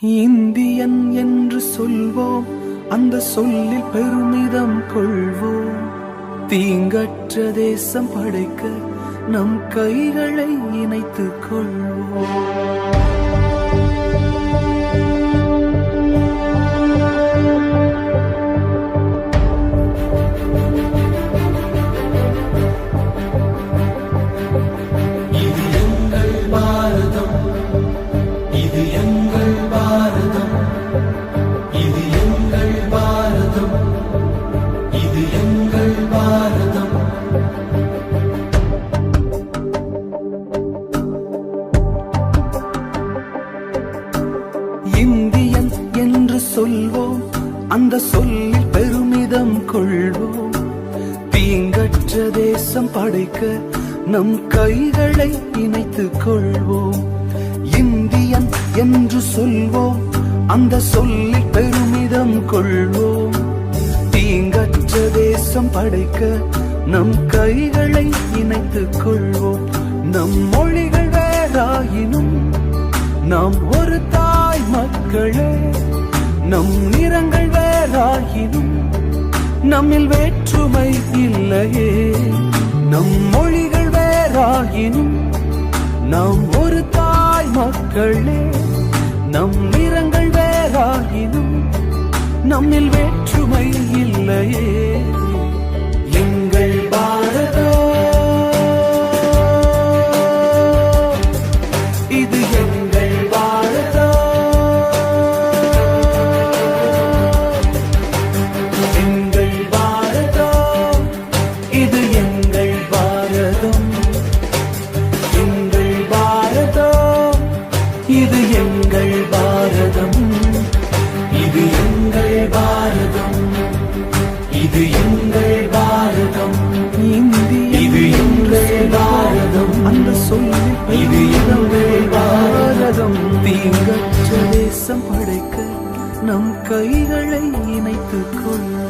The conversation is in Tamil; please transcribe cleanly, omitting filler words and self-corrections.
இந்தியன் என்று சொல்வோம், அந்த சொல்லில் பெருமிதம் கொள்வோம். தீங்கற்ற தேசம் படைக்க நம் கைகளை இணைத்துக் கொள்வோம். இந்தியன் என்று சொல்வோம், அந்த சொல்லில் பெருமிதம் கொள்வோம். தீங்கற்ற தேசம் படைக்க நம் கைகளை இணைத்துக் கொள்வோம். இந்தியன் என்று சொல்வோம், அந்த சொல்லில் பெருமிதம் கொள்வோம். தீங்கற்ற தேசம் படைக்க நம் கைகளை இணைத்துக் கொள்வோம். நம் மொழிகள் வேறாயினும் நாம் ஒரு தாய் மக்களே. நம் நிறங்கள் வேறாயினும் நம்மில் வேற்றுமை இல்லையே. நம் மொழிகள் வேறாயினும் நாம் ஒரு தாய் மக்களே. நம் நிறங்கள் வேறாயினும் நம்மில் வேற்றுமை இல்லையே. எங்கள் பாரதம் இது எங்கள் பாரதம். எங்கள் பாரதம் இது எங்கள் பாரதம். எங்கள் பாரதம் இது எங்கள் பாரதம். இது எங்கள் பாரதம். இது எங்கள் பாரதம். இந்திய இது எங்கள் பாரதம். அந்த சொல்லில் இது எங்கள் பாரதம். தீங்கற்ற தேசம் படைக்க நம் கைகளை இணைத்துக் கொள்ள